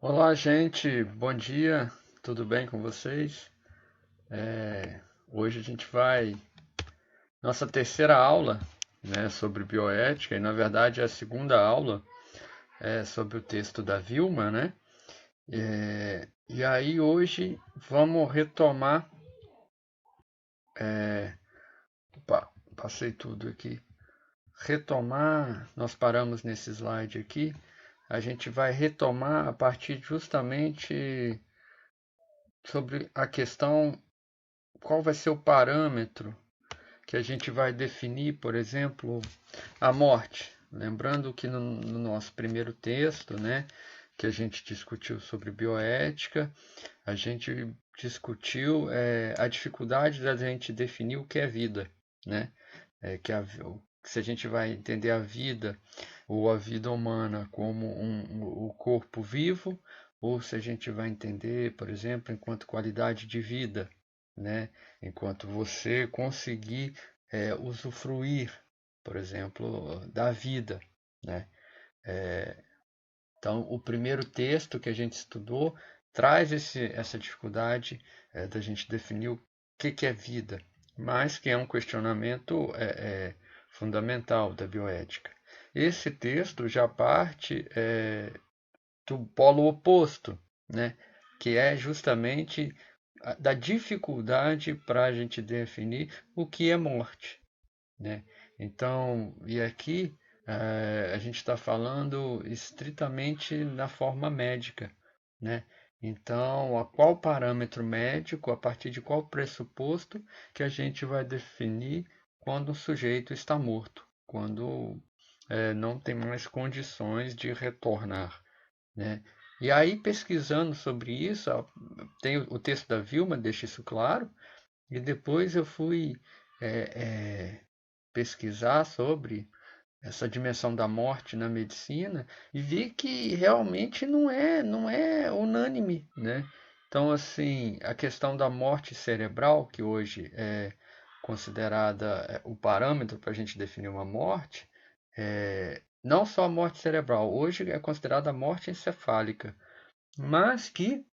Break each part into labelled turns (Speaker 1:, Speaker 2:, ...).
Speaker 1: Olá, gente, bom dia, tudo bem com vocês? Hoje a gente vai, nossa terceira aula, né, sobre bioética, e na verdade é a segunda aula sobre o texto da Vilma, né? E aí hoje vamos retomar, passei tudo aqui, retomar, nós paramos nesse slide aqui, a gente vai retomar a partir justamente sobre a questão qual vai ser o parâmetro que a gente vai definir, por exemplo, a morte. Lembrando que no nosso primeiro texto, né, que a gente discutiu sobre bioética, a gente discutiu a dificuldade da gente definir o que é vida, né? Se a gente vai entender a vida ou a vida humana como o corpo vivo, ou se a gente vai entender, por exemplo, enquanto qualidade de vida, né? Enquanto você conseguir usufruir, por exemplo, da vida, né? Então, o primeiro texto que a gente estudou traz essa dificuldade da gente definir o que é vida, mas que é um questionamento fundamental da bioética. Esse texto já parte do polo oposto, né? Que é justamente da dificuldade para a gente definir o que é morte, né? Então, e aqui a gente está falando estritamente na forma médica, né? Então, a qual parâmetro médico, a partir de qual pressuposto que a gente vai definir quando o sujeito está morto, quando não tem mais condições de retornar, né? E aí, pesquisando sobre isso, tem o texto da Vilma, deixa isso claro, e depois eu fui pesquisar sobre essa dimensão da morte na medicina e vi que realmente não é unânime, né? Então, assim, a questão da morte cerebral, que hoje é considerada o parâmetro para a gente definir uma morte, não só a morte cerebral, hoje é considerada a morte encefálica, mas que,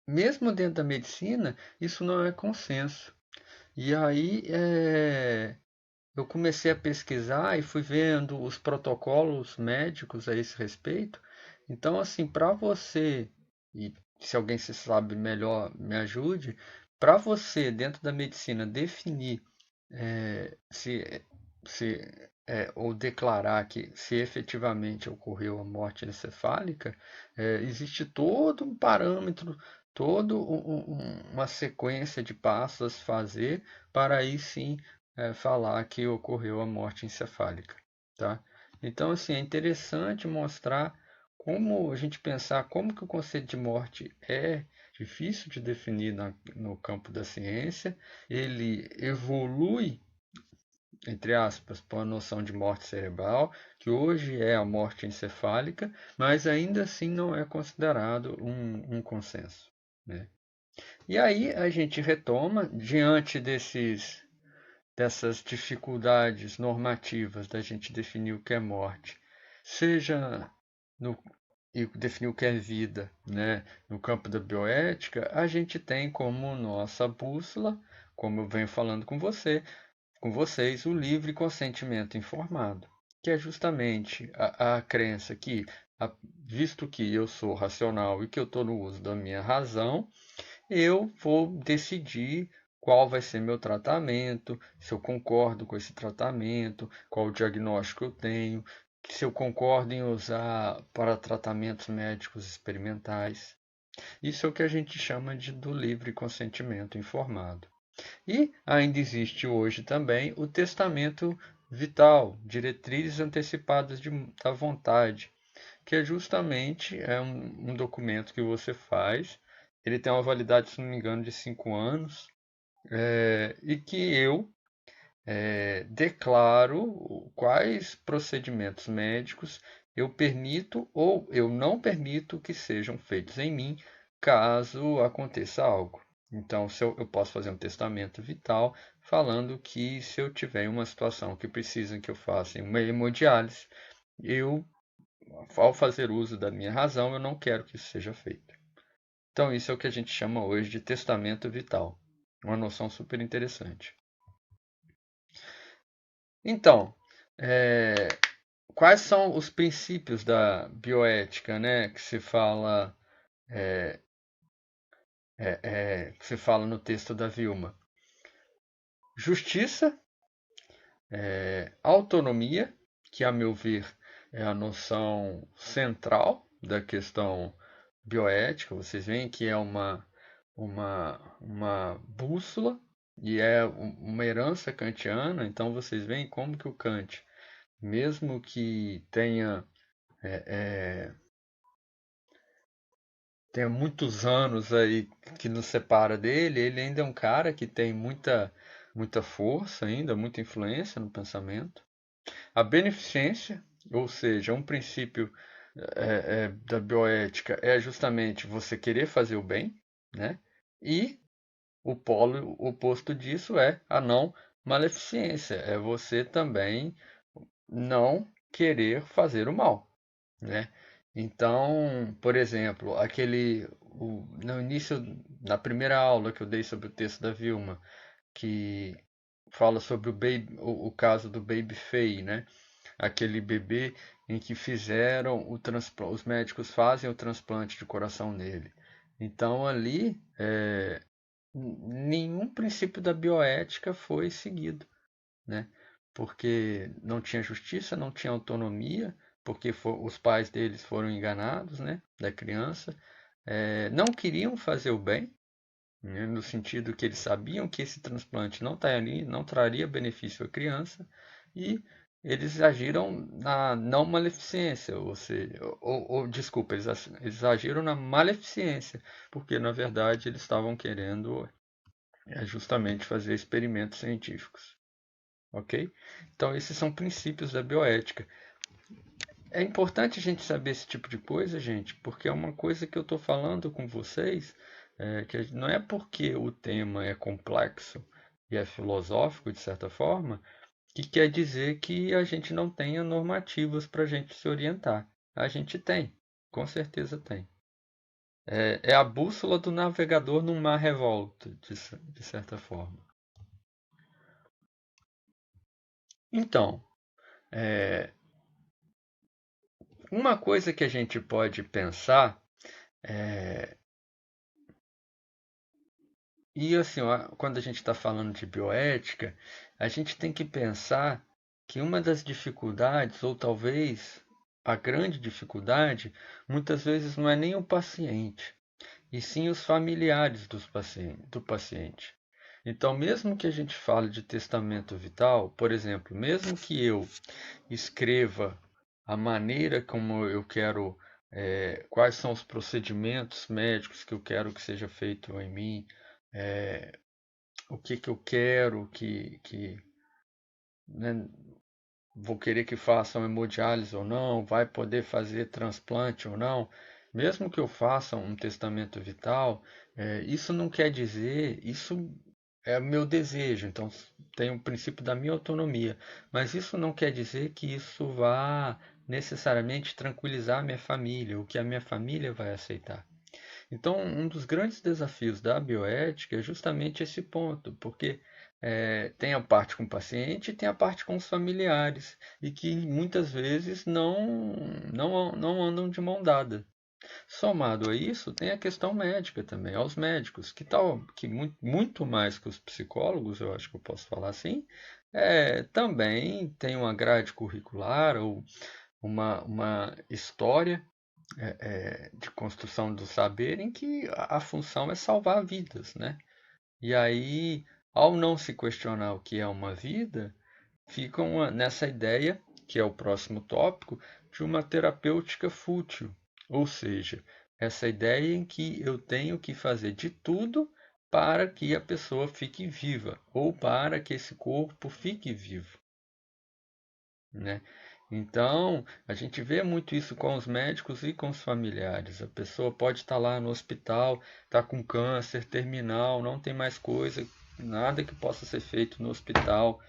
Speaker 1: mesmo dentro da medicina, isso não é consenso. E aí, eu comecei a pesquisar e fui vendo os protocolos médicos a esse respeito. Então, assim, para você, e se alguém se sabe melhor, me ajude, para você, dentro da medicina, definir se ou declarar que se efetivamente ocorreu a morte encefálica, existe todo um parâmetro, toda uma sequência de passos a se fazer para aí sim falar que ocorreu a morte encefálica, tá? Então, assim, é interessante mostrar como a gente pensar como que o conceito de morte é difícil de definir no campo da ciência, ele evolui, entre aspas, para a noção de morte cerebral, que hoje é a morte encefálica, mas ainda assim não é considerado um consenso, né? E aí a gente retoma, diante dessas dificuldades normativas da gente definir o que é morte, seja no, e definir o que é vida, né? No campo da bioética, a gente tem como nossa bússola, como eu venho falando com vocês, o livre consentimento informado, que é justamente a crença que, visto que eu sou racional e que eu estou no uso da minha razão, eu vou decidir qual vai ser meu tratamento, se eu concordo com esse tratamento, qual o diagnóstico eu tenho, se eu concordo em usar para tratamentos médicos experimentais. Isso é o que a gente chama do livre consentimento informado. E ainda existe hoje também o testamento vital, diretrizes antecipadas da vontade, que é justamente um documento que você faz. Ele tem uma validade, se não me engano, de 5 anos, e que eu declaro quais procedimentos médicos eu permito ou eu não permito que sejam feitos em mim, caso aconteça algo. Então, se eu posso fazer um testamento vital falando que se eu tiver uma situação que precisa que eu faça uma hemodiálise, eu ao fazer uso da minha razão, eu não quero que isso seja feito. Então, isso é o que a gente chama hoje de testamento vital. Uma noção super interessante. Então, é, quais são os princípios da bioética, né, que se fala no texto da Vilma? Justiça, autonomia, que a meu ver é a noção central da questão bioética. Vocês veem que é uma bússola e é uma herança kantiana. Então vocês veem como que o Kant, mesmo que tenha muitos anos aí que nos separa dele, ele ainda é um cara que tem muita força ainda, muita influência no pensamento. A beneficência, ou seja, um princípio da bioética é justamente você querer fazer o bem, né? E o polo oposto disso é a não maleficência, é você também não querer fazer o mal, né? Então, por exemplo, no início, na primeira aula que eu dei sobre o texto da Vilma, que fala sobre o caso do Baby Fay, né? Aquele bebê em que fizeram o transplante, os médicos fazem o transplante de coração nele. Então ali nenhum princípio da bioética foi seguido, né? Porque não tinha justiça, não tinha autonomia, porque os pais deles foram enganados, né? Da criança, não queriam fazer o bem, né, no sentido que eles sabiam que esse transplante não traria benefício à criança, e eles agiram na não maleficência, ou seja, desculpa, eles agiram na maleficência, porque na verdade eles estavam querendo justamente fazer experimentos científicos, ok? Então esses são princípios da bioética. É importante a gente saber esse tipo de coisa, gente, porque é uma coisa que eu estou falando com vocês, que não é porque o tema é complexo e é filosófico, de certa forma, que quer dizer que a gente não tenha normativas para a gente se orientar. A gente tem, com certeza tem. É a bússola do navegador num mar revolto, de certa forma. Então, é, uma coisa que a gente pode pensar e assim, ó, quando a gente está falando de bioética, a gente tem que pensar que uma das dificuldades, ou talvez a grande dificuldade, muitas vezes não é nem o paciente, e sim os familiares do paciente. Então, mesmo que a gente fale de testamento vital, por exemplo, mesmo que eu escreva a maneira como eu quero, quais são os procedimentos médicos que eu quero que seja feito em mim, o que que eu quero né, vou querer que façam hemodiálise ou não, vai poder fazer transplante ou não. Mesmo que eu faça um testamento vital, isso não quer dizer, isso é o meu desejo, então tem o princípio da minha autonomia, mas isso não quer dizer que isso vá necessariamente tranquilizar a minha família, o que a minha família vai aceitar. Então, um dos grandes desafios da bioética é justamente esse ponto, porque tem a parte com o paciente e tem a parte com os familiares, e que muitas vezes não andam de mão dada. Somado a isso, tem a questão médica também, aos médicos, que muito mais que os psicólogos, eu acho que eu posso falar assim, também tem uma grade curricular ou uma história de construção do saber em que a função é salvar vidas, né? E aí, ao não se questionar o que é uma vida, ficam nessa ideia, que é o próximo tópico, de uma terapêutica fútil. Ou seja, essa ideia em que eu tenho que fazer de tudo para que a pessoa fique viva, ou para que esse corpo fique vivo, né? Então, a gente vê muito isso com os médicos e com os familiares. A pessoa pode estar lá no hospital, está com câncer terminal, não tem mais coisa, nada que possa ser feito no hospital.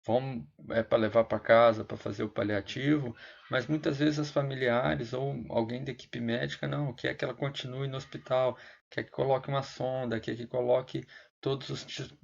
Speaker 1: vamos para levar para casa para fazer o paliativo, mas muitas vezes as familiares ou alguém da equipe médica não quer que ela continue no hospital, quer que coloque uma sonda, quer que coloque todos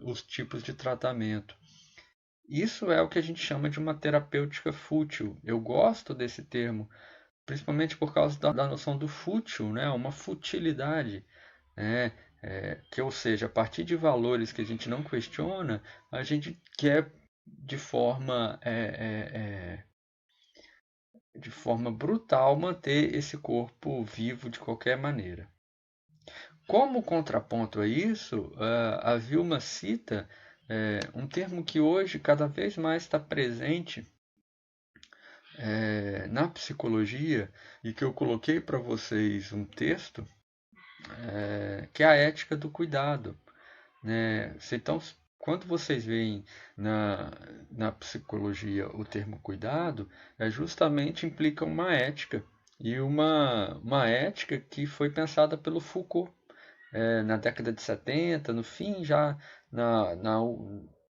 Speaker 1: os tipos de tratamento. Isso é o que a gente chama de uma terapêutica fútil. Eu gosto desse termo, principalmente por causa da noção do fútil, né? Uma futilidade, né? Ou seja, a partir de valores que a gente não questiona, a gente quer de forma, de forma brutal manter esse corpo vivo de qualquer maneira. Como contraponto a isso, a Vilma cita um termo que hoje cada vez mais está presente na psicologia e que eu coloquei para vocês um texto que é a ética do cuidado, né? Então, quando vocês veem na, na psicologia o termo cuidado, justamente implica uma ética e uma ética que foi pensada pelo Foucault na década de 70, no fim já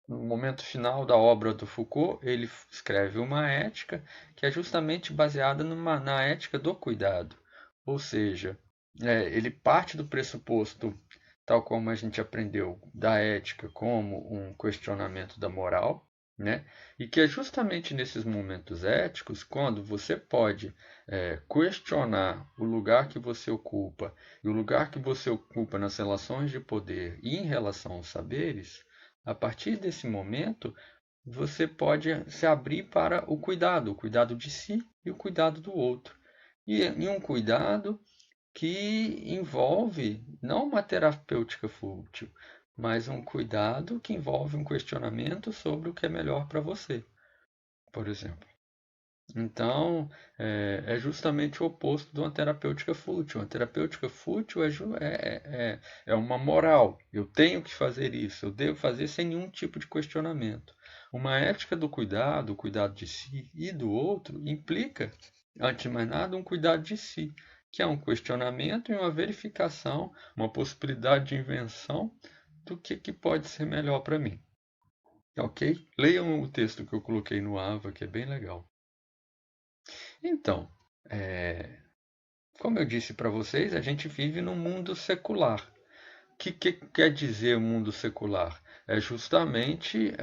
Speaker 1: no momento final da obra do Foucault, ele escreve uma ética que é justamente baseada na ética do cuidado. Ou seja, ele parte do pressuposto, tal como a gente aprendeu, da ética como um questionamento da moral, né? E que é justamente nesses momentos éticos, quando você pode questionar o lugar que você ocupa e o lugar que você ocupa nas relações de poder e em relação aos saberes, a partir desse momento, você pode se abrir para o cuidado de si e o cuidado do outro. E um cuidado que envolve não uma terapêutica fútil, mas um cuidado que envolve um questionamento sobre o que é melhor para você, por exemplo. Então, justamente o oposto de uma terapêutica fútil. Uma terapêutica fútil é uma moral. Eu tenho que fazer isso, eu devo fazer sem nenhum tipo de questionamento. Uma ética do cuidado, o cuidado de si e do outro, implica, antes de mais nada, um cuidado de si, que é um questionamento e uma verificação, uma possibilidade de invenção do que pode ser melhor para mim. Ok? Leiam o texto que eu coloquei no AVA, que é bem legal. Então, é, como eu disse para vocês, a gente vive num mundo secular. O que quer dizer o mundo secular? É justamente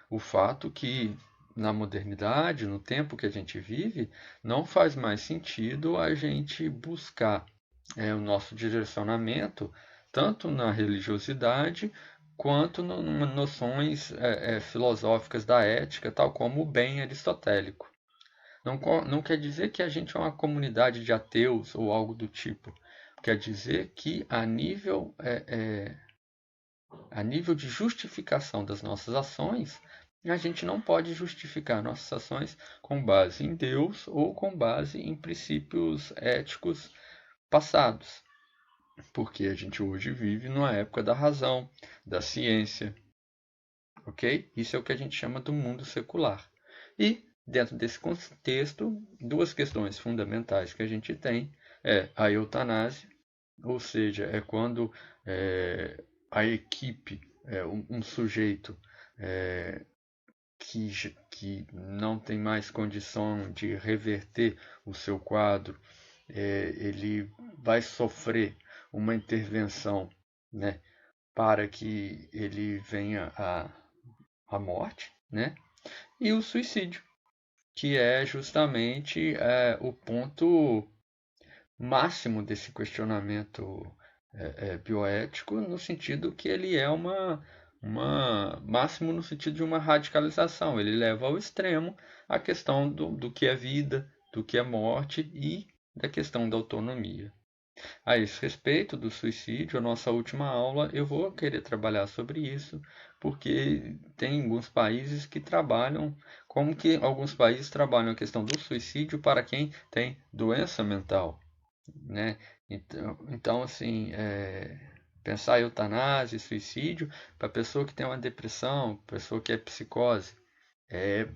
Speaker 1: o fato que na modernidade, no tempo que a gente vive, não faz mais sentido a gente buscar o nosso direcionamento tanto na religiosidade quanto em noções filosóficas da ética, tal como o bem aristotélico. Não quer dizer que a gente é uma comunidade de ateus ou algo do tipo. Quer dizer que a nível de justificação das nossas ações, a gente não pode justificar nossas ações com base em Deus ou com base em princípios éticos passados. Porque a gente hoje vive numa época da razão, da ciência, ok? Isso é o que a gente chama do mundo secular. E, dentro desse contexto, duas questões fundamentais que a gente tem é a eutanásia, ou seja, é quando a equipe, um sujeito que não tem mais condição de reverter o seu quadro, ele vai sofrer uma intervenção, né, para que ele venha a morte, né? E o suicídio, que é justamente o ponto máximo desse questionamento bioético, no sentido que ele é uma máximo no sentido de uma radicalização. Ele leva ao extremo a questão do que é vida, do que é morte e da questão da autonomia. A esse respeito do suicídio, a nossa última aula, eu vou querer trabalhar sobre isso, porque tem alguns países que trabalham, como que alguns países trabalham a questão do suicídio para quem tem doença mental, né? Então assim, pensar em eutanásia e suicídio para pessoa que tem uma depressão, pessoa que é psicose, é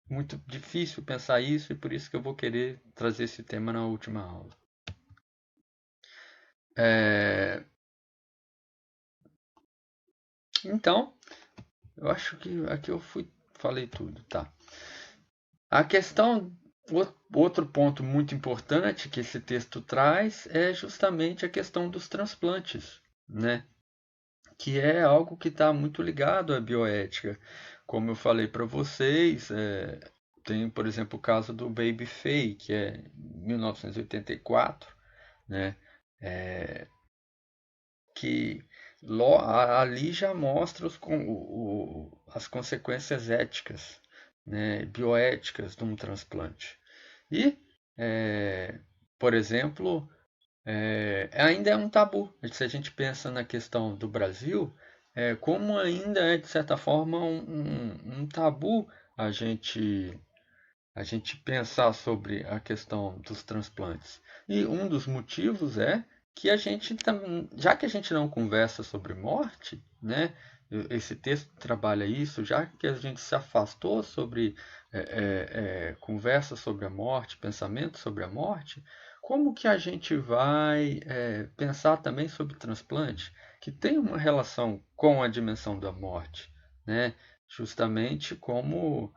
Speaker 1: muito difícil pensar isso e por isso que eu vou querer trazer esse tema na última aula. É, Então, eu acho que aqui eu fui falei tudo, tá? A questão, outro ponto muito importante que esse texto traz é justamente a questão dos transplantes, né? Que é algo que está muito ligado à bioética. Como eu falei para vocês, tem, por exemplo, o caso do Baby Faye, que é 1984, né? Que ali já mostra as consequências éticas, né, bioéticas de um transplante. E, é, por exemplo, ainda é um tabu. Se a gente pensa na questão do Brasil, como ainda é, de certa forma, um tabu a gente, a gente pensar sobre a questão dos transplantes. E um dos motivos é que a gente, já que a gente não conversa sobre morte, né? Esse texto trabalha isso, já que a gente se afastou sobre conversa sobre a morte, pensamento sobre a morte, como que a gente vai pensar também sobre transplante, que tem uma relação com a dimensão da morte, né? Justamente como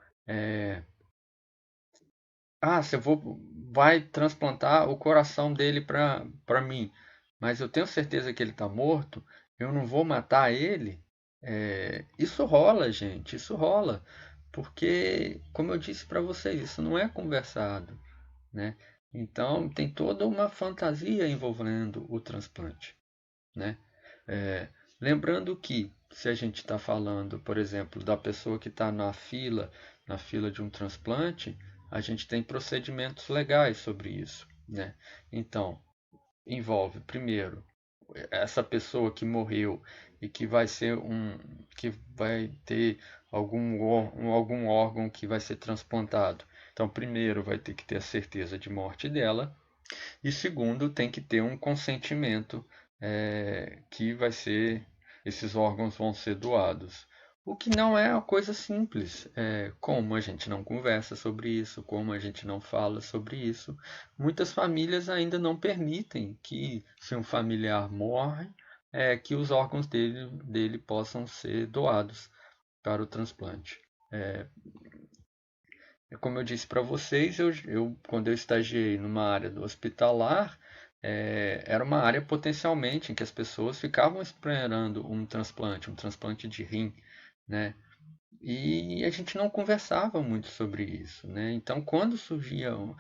Speaker 1: vai transplantar o coração dele para mim, mas eu tenho certeza que ele está morto, eu não vou matar ele. Isso rola, gente, isso rola, porque, como eu disse para vocês, isso não é conversado, né? Então, tem toda uma fantasia envolvendo o transplante, né? É, lembrando que, se a gente está falando, por exemplo, da pessoa que está na fila de um transplante, a gente tem procedimentos legais sobre isso, né? Então, envolve, primeiro, essa pessoa que morreu e que vai ter algum órgão que vai ser transplantado. Então, primeiro vai ter que ter a certeza de morte dela, e segundo, tem que ter um consentimento que esses órgãos vão ser doados. O que não é uma coisa simples. Como a gente não conversa sobre isso, como a gente não fala sobre isso, muitas famílias ainda não permitem que, se um familiar morre, que os órgãos dele possam ser doados para o transplante. Como eu disse para vocês, quando eu estagiei numa área do hospitalar, era uma área potencialmente em que as pessoas ficavam esperando um transplante de rim, né? E a gente não conversava muito sobre isso, né? Então, quando surgia um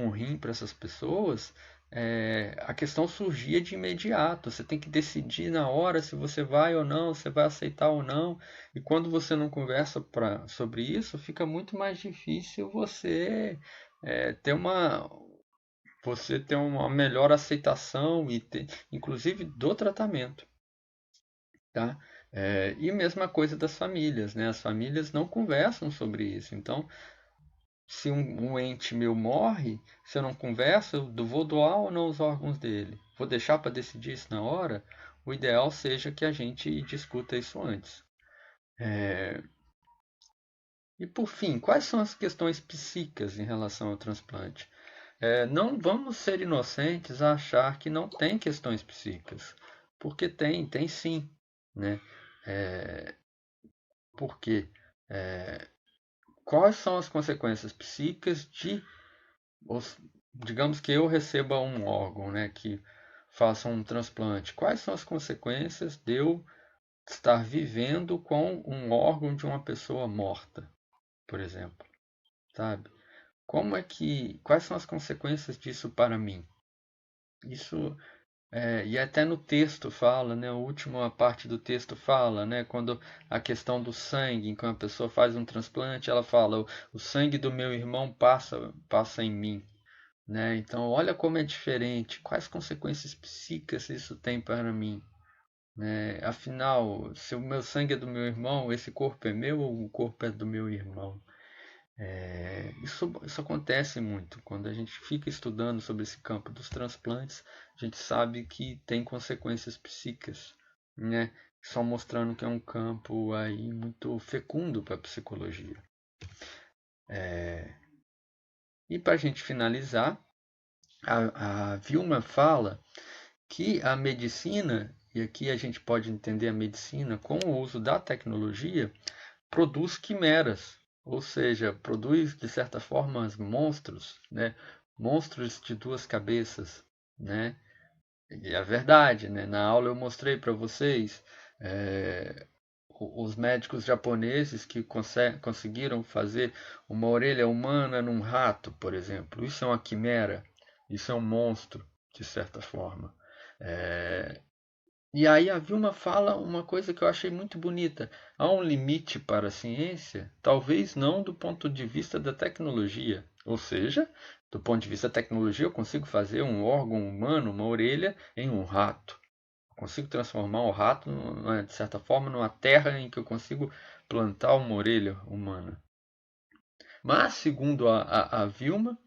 Speaker 1: rim para essas pessoas, a questão surgia de imediato. Você tem que decidir na hora se você vai ou não, se vai aceitar ou não. E quando você não conversa sobre isso, fica muito mais difícil é, ter uma, você ter uma melhor aceitação inclusive do tratamento, tá? E mesma coisa das famílias, né? As famílias não conversam sobre isso. Então, se um ente meu morre, se eu não converso, eu vou doar ou não os órgãos dele? Vou deixar para decidir isso na hora? O ideal seja que a gente discuta isso antes. E por fim, quais são as questões psíquicas em relação ao transplante? Não vamos ser inocentes a achar que não tem questões psíquicas, porque tem sim, né? Por quê? Quais são as consequências psíquicas os- digamos que eu receba um órgão, né, que faça um transplante? Quais são as consequências de eu estar vivendo com um órgão de uma pessoa morta, por exemplo, sabe? Quais são as consequências disso para mim? Isso e até no texto fala, né, a última parte do texto fala, né, quando a questão do sangue, em que uma pessoa faz um transplante, ela fala, o sangue do meu irmão passa em mim, né? Então, olha como é diferente, quais consequências psíquicas isso tem para mim, né? Afinal, se o meu sangue é do meu irmão, esse corpo é meu ou o corpo é do meu irmão? Isso acontece muito. Quando a gente fica estudando sobre esse campo dos transplantes, a gente sabe que tem consequências psíquicas, né? Só mostrando que é um campo aí muito fecundo para a psicologia. E para a gente finalizar, a Vilma fala que a medicina e aqui a gente pode entender a medicina com o uso da tecnologia, produz quimeras, ou seja, produz de certa forma monstros, né? Monstros de duas cabeças, né? E é verdade, né? Na aula eu mostrei para vocês os médicos japoneses que conseguiram fazer uma orelha humana num rato, por exemplo. Isso é uma quimera, isso é um monstro, de certa forma. É, e aí a Vilma fala uma coisa que eu achei muito bonita. Há um limite para a ciência? Talvez não do ponto de vista da tecnologia. Ou seja, do ponto de vista da tecnologia, eu consigo fazer um órgão humano, uma orelha, em um rato. Eu consigo transformar o rato, de certa forma, numa terra em que eu consigo plantar uma orelha humana. Mas, segundo a Vilma,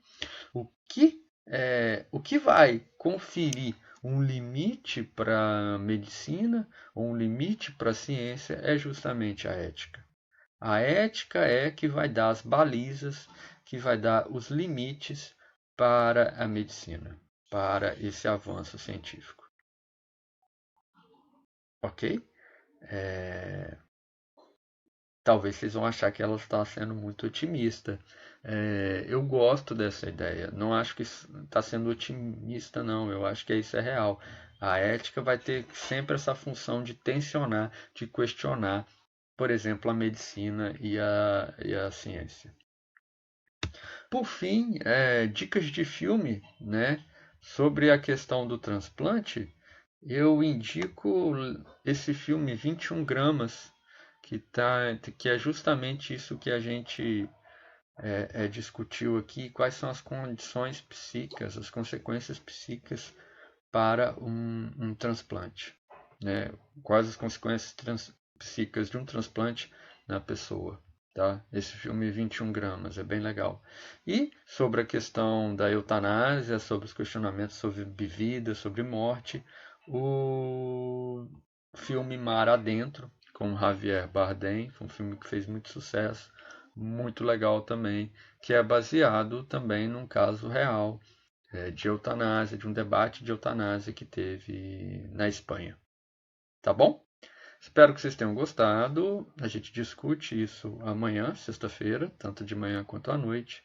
Speaker 1: o que vai conferir um limite para a medicina ou um limite para a ciência é justamente a ética. A ética é que vai dar as balizas, que vai dar os limites para a medicina, para esse avanço científico. Ok? É, talvez vocês vão achar que ela está sendo muito otimista. Eu gosto dessa ideia. Não acho que está sendo otimista, não. Eu acho que isso é real. A ética vai ter sempre essa função de tensionar, de questionar, por exemplo, a medicina e a ciência. Por fim, dicas de filme, né? Sobre a questão do transplante, eu indico esse filme 21 gramas, que é justamente isso que a gente discutiu aqui, quais são as condições psíquicas, as consequências psíquicas para um transplante, né? Quais as consequências psíquicas de um transplante na pessoa. Tá? Esse filme 21 gramas é bem legal. E sobre a questão da eutanásia, sobre os questionamentos sobre vida, sobre morte, o filme Mar Adentro, com Javier Bardem, foi um filme que fez muito sucesso, muito legal também, que é baseado também num caso real de eutanásia, de um debate de eutanásia que teve na Espanha. Tá bom? Espero que vocês tenham gostado. A gente discute isso amanhã, sexta-feira, tanto de manhã quanto à noite.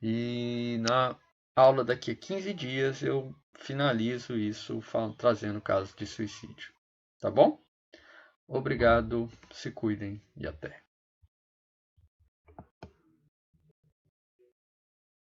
Speaker 1: E na aula daqui a 15 dias eu finalizo isso trazendo casos de suicídio. Tá bom? Obrigado, se cuidem e até.